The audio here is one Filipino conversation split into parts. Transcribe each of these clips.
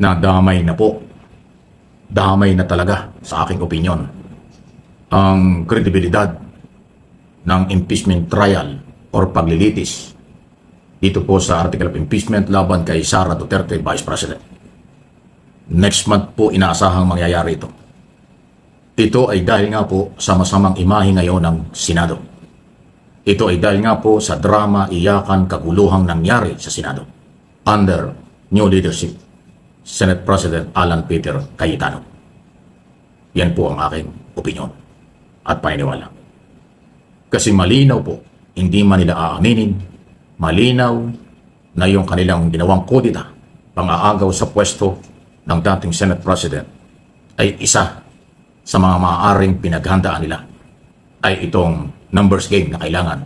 na damay na po. Damay na talaga sa aking opinyon ang kredibilidad ng impeachment trial or paglilitis dito po sa article of impeachment laban kay Sara Duterte, Vice President. Next month po inaasahang mangyayari ito. Ito ay dahil nga po sa masamang imahe ngayon ng Senado. Ito ay dahil nga po sa drama, iyakan, kaguluhang nangyari sa Senado under new leadership, Senate President Alan Peter Cayetano. Yan po ang aking opinyon at paniniwala. Kasi malinaw po, hindi man nila aaminin, malinaw na yung kanilang ginawang kudita, pang-aagaw sa pwesto ng dating Senate President ay isa sa mga maaaring pinaghandaan nila ay itong numbers game na kailangan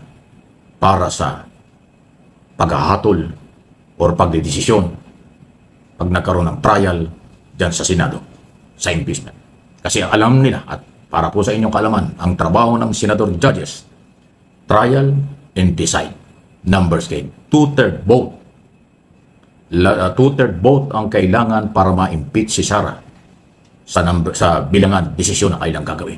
para sa paghahatol or pagdedesisyon pag nagkaroon ng trial dyan sa Senado sa impeachment. Kasi alam nila at para po sa inyong kaalaman, ang trabaho ng senador judges, trial and decide. Numbers game. Two-third vote. Two-third vote ang kailangan para ma-impeach si Sara sa bilangan desisyon na kailang gagawin.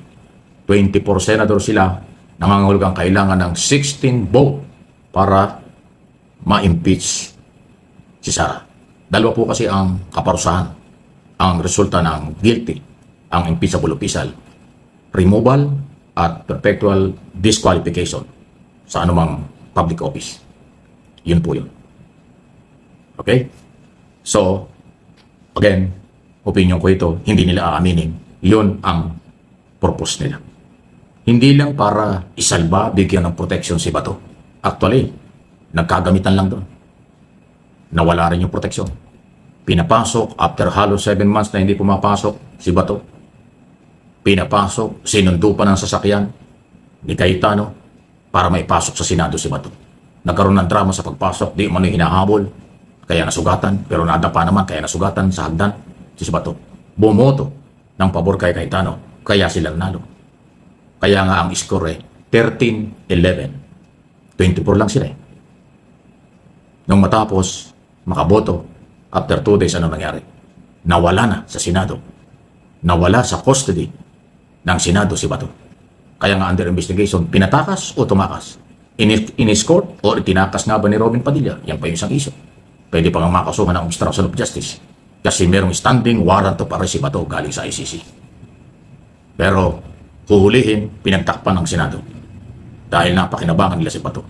24 senador sila, nangangahulugang kailangan ng 16 vote para ma-impeach si Sara. Dalawa po kasi ang kaparusahan, ang resulta ng guilty, ang impeachable official, removal at perpetual disqualification sa anumang public office. Yun po yun. Okay? So, again, opinion ko ito, hindi nila aaminin. Yun ang purpose nila. Hindi lang para isalba, bigyan ng protection si Bato. Actually, nagkagamitan lang doon. Nawala rin yung proteksyon. Pinapasok, after halos 7 months na hindi pumapasok si Bato. Pinapasok, sinundo pa ng sasakyan ni Cayetano para maipasok sa Senado si Bato. Nagkaroon ng drama sa pagpasok, di man hinahabol, kaya nasugatan, pero nadapa naman, kaya nasugatan sa hagdan si Bato. Bumoto ng pabor kay Cayetano, kaya silang nalo. Kaya nga ang score eh, 13-11. 24 lang sila eh. Nung matapos, makaboto, after 2 days, ano nangyari? Nawala na sa Senado. Nawala sa custody ng Senado si Bato. Kaya nga under investigation, pinatakas o tumakas? In-escort o tinakas nga ba ni Robin Padilla? Yan pa yung isang issue. Pwede pa nga makasuhan ng obstruction of justice. Kasi merong standing warrant of arrest si Bato galing sa ICC. Pero huhulihin, pinagtakpan ng Senado. Dahil napakinabangan nila si Bato.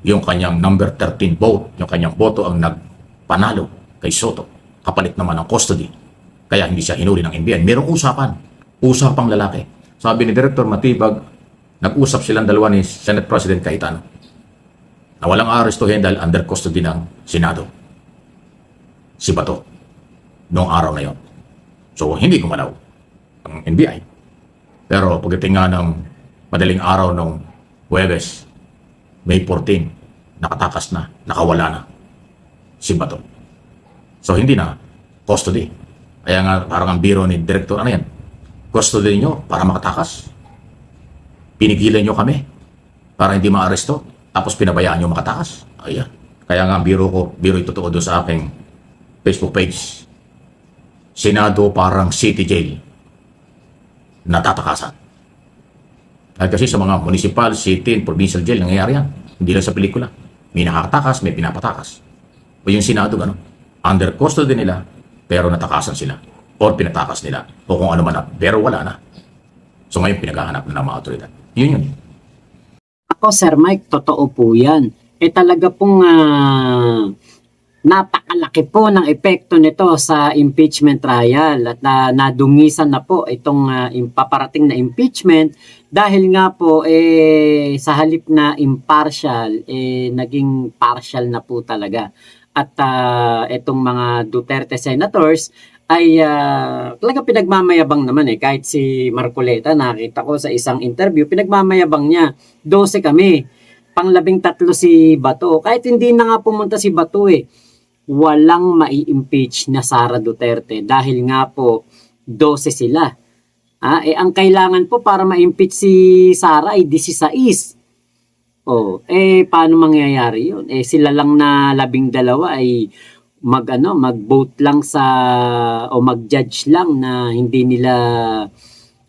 Yung kanyang number 13 vote, yung kanyang boto ang nagpanalo kay Soto. Kapalit naman ng custody. Kaya hindi siya hinuli ng NBI. Merong usapang lalaki. Sabi ni Director Matibag, nag-usap silang dalawa ni Senate President Cayetano na walang arestuhin dahil under custody ng Senado si Bato noong araw na yon. So, hindi gumalaw ang NBI. Pero pagdating nga ng madaling araw ng Huwebes, May 14, nakatakas na, nakawala na si Bato. So, hindi na custody. Kaya nga parang ang biro ni Director, ano yan? Custody nyo para makatakas. Pinigilan nyo kami para hindi maaresto. Tapos pinabayaan nyo makatakas. Ayan. Kaya nga ang biro ko, biro ito totoo doon sa aking Facebook page. Senado parang city jail. Natatakasan. Dahil kasi sa mga municipal, city, and provincial jail, nangyayari yan. Hindi lang sa pelikula. May nakakatakas, may pinapatakas. O yung Senado, gano'n. Under custody nila, pero natakasan sila. O pinatakas nila. O kung ano man na. Pero wala na. So ngayon, pinaghahanap na ng mga otoridad. Yun. Ako, Sir Mike, totoo po yan. Talaga pong napakalaki po ng epekto nito sa impeachment trial at nadungisan na po itong paparating na impeachment dahil nga po sa halip na impartial, naging partial na po talaga. At itong mga Duterte senators ay talaga pinagmamayabang naman kahit si Marcoleta, nakita ko sa isang interview, pinagmamayabang niya, 12 kami, pang-13 si Bato. Kahit hindi na nga pumunta si Bato walang mai-impeach na Sara Duterte dahil nga po 12 sila. Ang kailangan po para ma-impeach si Sara ay 16. Paano mangyayari yun? Sila lang na 12 ay mag-vote lang sa o mag-judge lang na hindi nila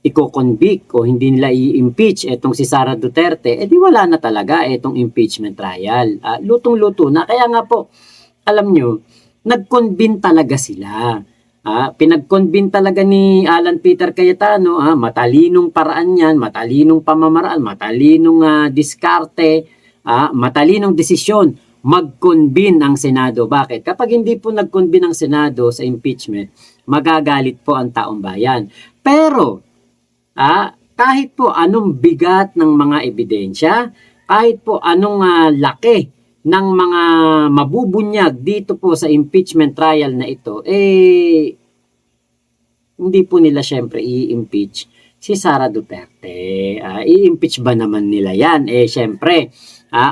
iko-convict o hindi nila i-impeach etong si Sara Duterte, edi wala na talaga etong impeachment trial. Lutong-luto na. Kaya nga po, alam nyo, nag-convene talaga sila. Pinag-convene talaga ni Alan Peter Cayetano, matalinong paraan yan, matalinong pamamaraan, matalinong diskarte, matalinong desisyon, mag-convene ang Senado. Bakit? Kapag hindi po nag-convene ang Senado sa impeachment, magagalit po ang taong bayan. Pero, kahit po anong bigat ng mga ebidensya, kahit po anong laki ng mga mabubunyag dito po sa impeachment trial na ito, hindi po nila syempre i-impeach si Sara Duterte. I-impeach ba naman nila yan? Syempre,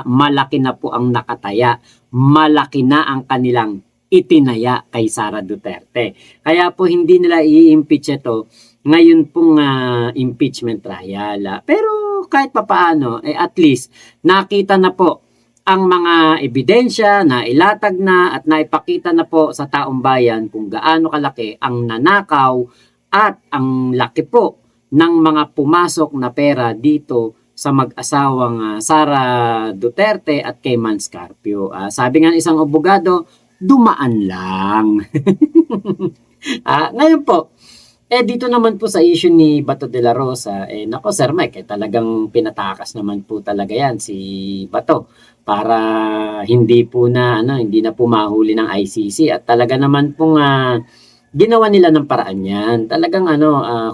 malaki na po ang nakataya. Malaki na ang kanilang itinaya kay Sara Duterte. Kaya po hindi nila i-impeach ito ngayon pong impeachment trial. Pero kahit papaano, at least nakita na po ang mga ebidensya na ilatag na at naipakita na po sa taong bayan kung gaano kalaki ang nanakaw at ang laki po ng mga pumasok na pera dito sa mag-asawang Sara Duterte at kay Mans Carpio. Sabi nga ng isang abogado, dumaan lang. Ngayon po, dito naman po sa issue ni Bato de la Rosa, nako Sir Mike, talagang pinatakas naman po talaga yan si Bato para hindi na po mahuli ng ICC at talaga naman pong ginawa nila ng paraan yan. Talagang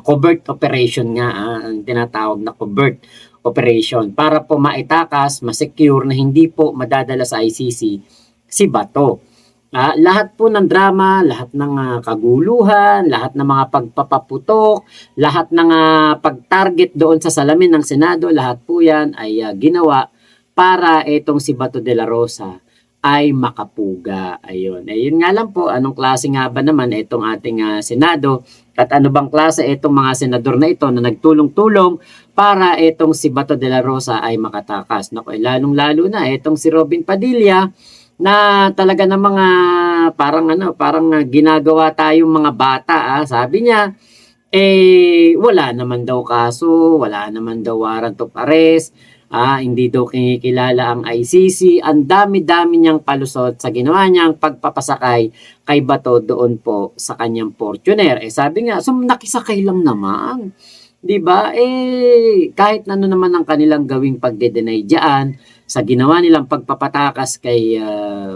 covert operation nga, ang tinatawag na covert operation para po maitakas, masecure na hindi po madadala sa ICC si Bato. Lahat po ng drama, lahat ng kaguluhan, lahat ng mga pagpapaputok, lahat ng pag-target doon sa salamin ng Senado, lahat po yan ay ginawa para itong si Bato de la Rosa ay makapuga. Ayun nga lang po, anong klase nga ba naman itong ating Senado at ano bang klase itong mga senador na ito na nagtulong-tulong para itong si Bato de la Rosa ay makatakas. Naku, lalong-lalo na itong si Robin Padilla na talaga ng mga parang ginagawa tayong mga bata. Sabi niya, wala naman daw kaso, wala naman daw warrant of arrest, hindi daw kinikilala ang ICC, ang dami-dami niyang palusot sa ginawa niyang pagpapasakay kay Bato doon po sa kanyang Fortuner. Sabi nga, so nakisakay lang naman. 'Di ba? Kahit ano naman ang kanilang gawing pagde-deny diyan sa ginawa nilang pagpapatakas kay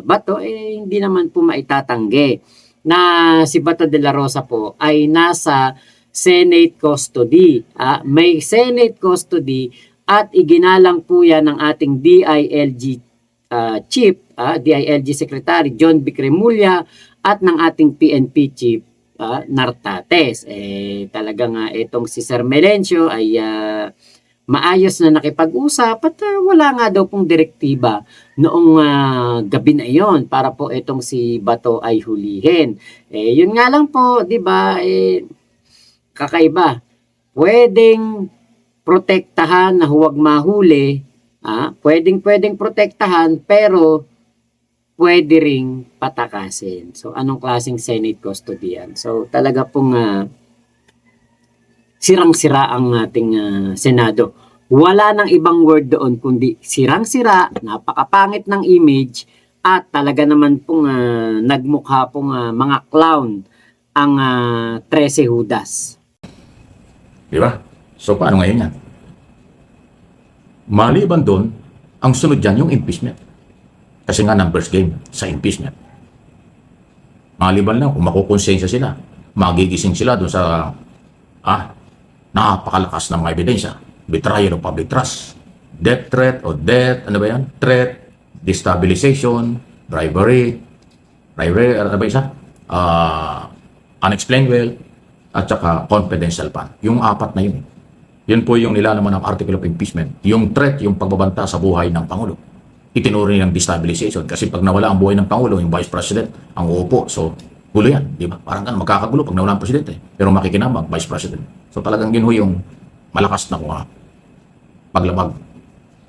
Bato, hindi naman po maitatanggi na si Bato de la Rosa po ay nasa Senate custody. May Senate custody at iginalang po yan ng ating DILG Chief, DILG Secretary John B. Cremulya at ng ating PNP Chief Nartates. Talagang itong si Sir Melencio ay maayos na nakipag-usap at wala nga daw pong direktiba noong gabi na iyon para po itong si Bato ay hulihin. Yun nga lang po, 'di ba? Kakaiba. Pwedeng protektahan na huwag mahuli, pwedeng protektahan pero pwede ring patakasin. So anong klaseng Senate custody yan? So talaga pong sirang-sira ang ating Senado. Wala nang ibang word doon kundi sirang-sira, napakapangit ng image at talaga naman pong nagmukha pong mga clown ang 13 Judas. Di ba? So, paano ngayon yan? Maliban doon, ang sunod dyan yung impeachment. Kasi nga numbers game sa impeachment. Maliban lang, kung makukonsensya sila, magigising sila doon sa napakalakas ng mga ebidensya. Betrayal of public trust, death threat o death, ano ba yan? Threat, destabilization, bribery, ano ba isa? Unexplained wealth, at saka confidential fund. Yung apat na yun. Yan po yung nilalaman ng article of impeachment. Yung threat, yung pagbabanta sa buhay ng Pangulo. Itinuri ng destabilization. Kasi pag nawala ang buhay ng Pangulo, yung Vice President, ang uupo. So, gulo yan. Di ba? Parang magkakagulo pag nawala ang Presidente. Pero makikinabang, Vice President. So, talagang yun yung malakas na paglabag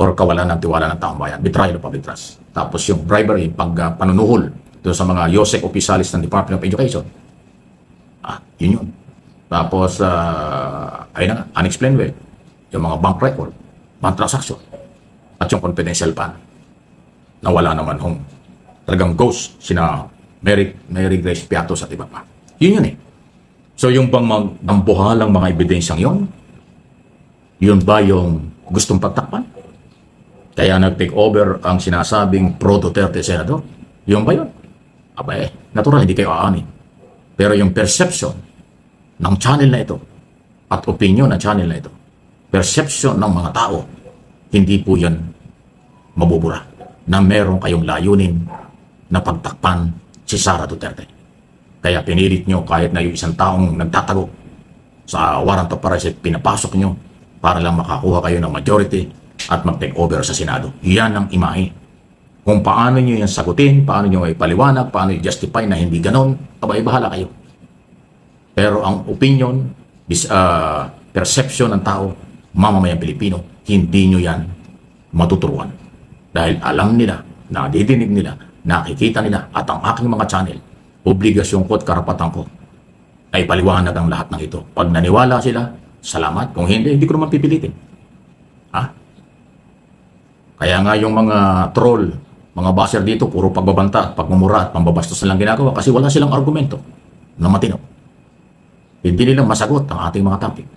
or kawalan ng tiwala ng taong bayan. Betrayal of public trust. Tapos yung bribery, panunuhol doon sa mga YOSEC opisyalis ng Department of Education. Yun. Tapos, ayun na nga, unexplained wealth, yung mga bank record, bank transaction, at yung confidential fund. Nawala naman hong talagang ghost sina Mary Grace Piatos at iba pa. Yun eh. So yung bang dambuhalang mga ebidensyang yun ba yung gustong pagtakpan? Kaya nag-take over ang sinasabing pro-Duterte senador? Yun ba yun? Aba natural, hindi kayo aanin. Pero yung perception ng channel na ito at opinion ng channel na ito, perception ng mga tao, hindi po yan mabubura na meron kayong layunin na pagtakpan si Sara Duterte. Kaya pinilit nyo kahit na yung isang taong nagtatago sa warrant of arrest, pinapasok nyo para lang makakuha kayo ng majority at mag-take over sa Senado. Yan ang imahe. Kung paano nyo yan sagutin, paano nyo ipaliwanag, paano nyo justify na hindi ganon, abay bahala kayo. Pero ang opinion, perception ng tao, mamamayang Pilipino, hindi nyo yan matuturuan. Dahil alam nila, nadidinig nila, nakikita nila, at ang aking mga channel, obligasyon ko at karapatan ko ay paliwanag ang lahat ng ito. Pag naniwala sila, salamat. Kung hindi ko naman pipilitin. Kaya nga yung mga troll, mga baser dito, puro pagbabanta, pagmumura at pambabastos na lang ginagawa kasi wala silang argumento na matino. Hindi nilang masagot ang ating mga topic.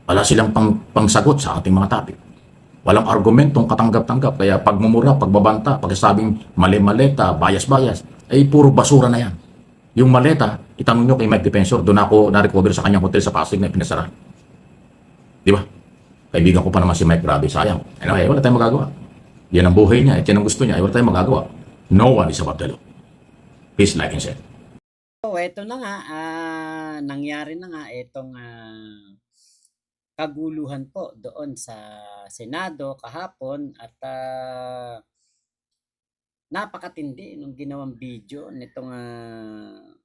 Wala silang pangsagot sa ating mga topic. Walang argumentong katanggap-tanggap. Kaya pagmumura, pagbabanta, pagkasabing mali-maleta, bias-bias, ay puro basura na yan. Yung maleta, itanong nyo kay Mike Defensor, doon ako na-recover sa kanyang hotel sa Pasig na pinasara. Di ba? Kaibigan ko pa naman si Mike, grabe, sayang. Anyway, wala tayong magagawa. Yan ang buhay niya, at yan ang gusto niya, ay wala tayong magagawa. No one is above the law. Please like and share. So, eto na nga, nangyari na nga itong kaguluhan po doon sa Senado kahapon at napakatindi nung ginawang video nitong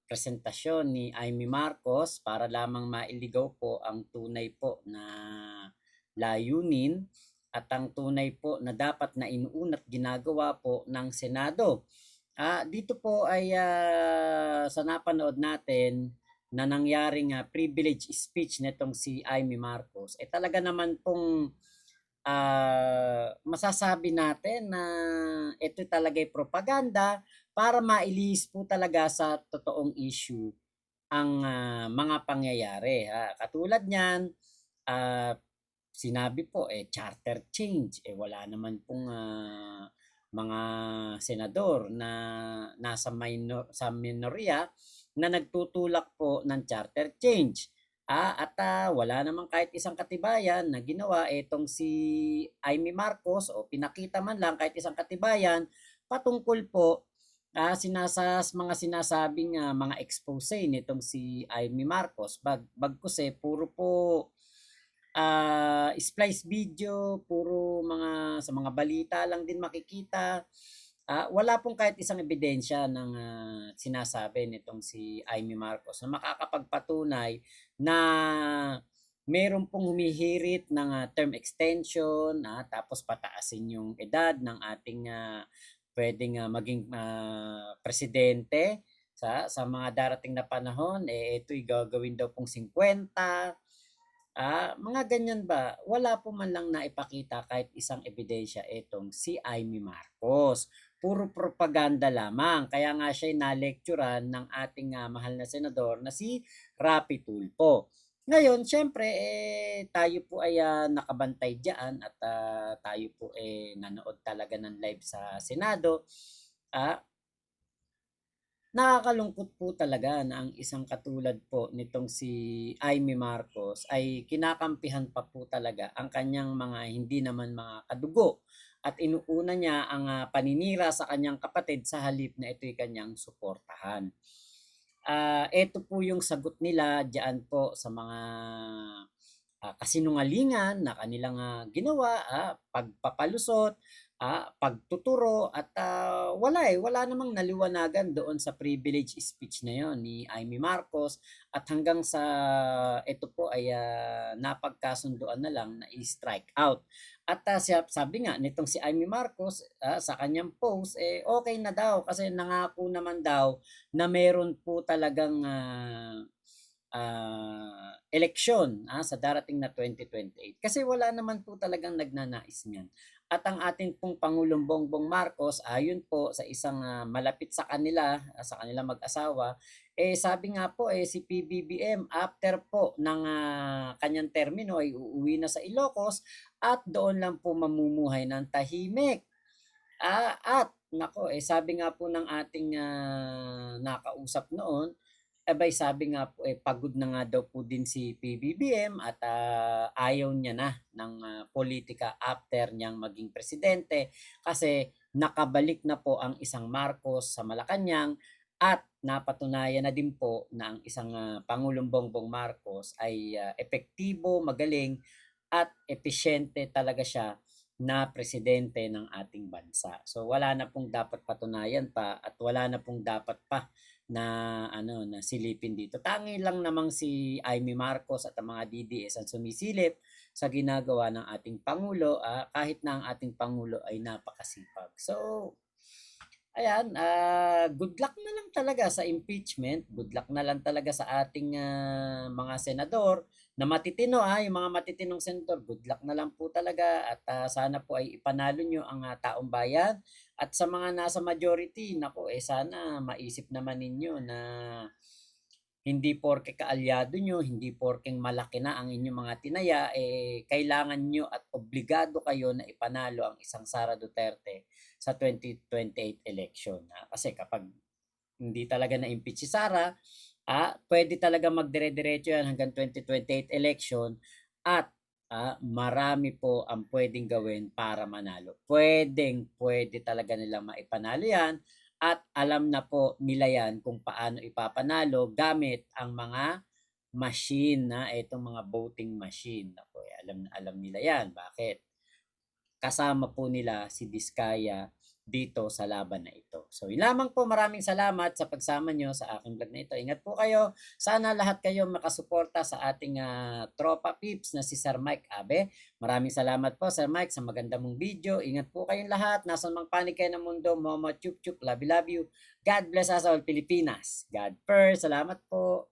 presentasyon ni Amy Marcos para lamang mailigaw po ang tunay po na layunin at ang tunay po na dapat na inuunat ginagawa po ng Senado. Dito po ay sa napanood natin na nangyaring privilege speech nitong si Amy Marcos, talaga naman pong masasabi natin na ito talaga ay propaganda para mailihis po talaga sa totoong issue ang mga pangyayari. Katulad niyan, sinabi po charter change, wala naman pong mga senador na nasa sa minorya na nagtutulak po ng charter change. At wala namang kahit isang katibayan na ginawa itong si Amy Marcos o pinakita man lang kahit isang katibayan patungkol po mga sinasabing mga expose nitong si Amy Marcos. Bagkus puro po splice video, puro sa mga balita lang din makikita. Wala pong kahit isang ebidensya ng sinasabi nitong si Amy Marcos na makakapagpatunay na meron pong humihirit ng term extension, tapos pataasin yung edad ng ating pwedeng maging presidente sa mga darating na panahon. Ito'y gagawin daw pong 50. Mga ganyan ba? Wala po man lang naipakita kahit isang ebidensya itong si Amy Marcos. Puro propaganda lamang. Kaya nga siya na-lecturean ng ating mahal na senador na si Rapi Tulfo. Ngayon, syempre, tayo po ay nakabantay diyan at tayo po nanood talaga ng live sa Senado. Nakakalungkot po talaga na ang isang katulad po nitong si Amy Marcos ay kinakampihan pa po talaga ang kanyang mga hindi naman mga kadugo at inuuna niya ang paninira sa kanyang kapatid sa halip na ito'y kanyang suportahan. Ito po yung sagot nila diyan po sa mga kasinungalingan na kanilang ginawa, pagpapalusot pagtuturo at wala namang naliwanagan doon sa privilege speech na yon ni Amy Marcos at hanggang sa ito po ay napagkasunduan na lang na i-strike out. At sabi nga nitong si Amy Marcos sa kanyang post, okay na daw kasi nangako naman daw na meron po talagang eleksyon sa darating na 2028. Kasi wala naman po talagang nagnanais niyan. At ang ating pong Pangulong Bongbong Marcos, ayon po sa isang malapit sa kanila, sa kanila mag-asawa, sabi nga po si PBBM after po ng kanyang termino ay uuwi na sa Ilocos at doon lang po mamumuhay ng tahimik. At nako, sabi nga po ng ating nakausap noon, sabi nga po pagod na nga daw po din si PBBM at ayaw niya na ng politika after niyang maging presidente kasi nakabalik na po ang isang Marcos sa Malacanang at napatunayan na din po na ang isang Pangulong Bongbong Marcos ay epektibo, magaling at epesyente talaga siya na presidente ng ating bansa. So wala na pong dapat patunayan pa at wala na pong dapat pa na na silipin dito. Tangi lang namang si Amy Marcos at ang mga DDS ang sumisilip sa ginagawa ng ating Pangulo kahit na ang ating Pangulo ay napakasipag. So ayan, good luck na lang talaga sa impeachment. Good luck na lang talaga sa ating mga senador na matitino yung mga matitinong senador. Good luck na lang po talaga at sana po ay ipanalo nyo ang taong bayan. At sa mga nasa majority, nako sana maisip naman ninyo na hindi porke kaalyado nyo, hindi porkeng malaki na ang inyong mga tinaya, kailangan nyo at obligado kayo na ipanalo ang isang Sara Duterte sa 2028 election. Kasi kapag hindi talaga na-impeach si Sara, pwede talaga magdire-diretso yan hanggang 2028 election at marami po ang pwedeng gawin para manalo. Pwede talaga nilang maipanalo yan at alam na po nila yan kung paano ipapanalo gamit ang mga machine itong mga voting machine. Ako, alam nila yan. Bakit? Kasama po nila si Diskaya dito sa laban na ito. So, yun lamang po. Maraming salamat sa pagsama nyo sa aking vlog na ito. Ingat po kayo. Sana lahat kayo makasuporta sa ating tropa peeps na si Sir Mike Abe. Maraming salamat po, Sir Mike, sa maganda mong video. Ingat po kayong lahat. Nasaan mang panig kayo ng mundo. Momo, chup chup, love you. God bless us all, Pilipinas. God first. Salamat po.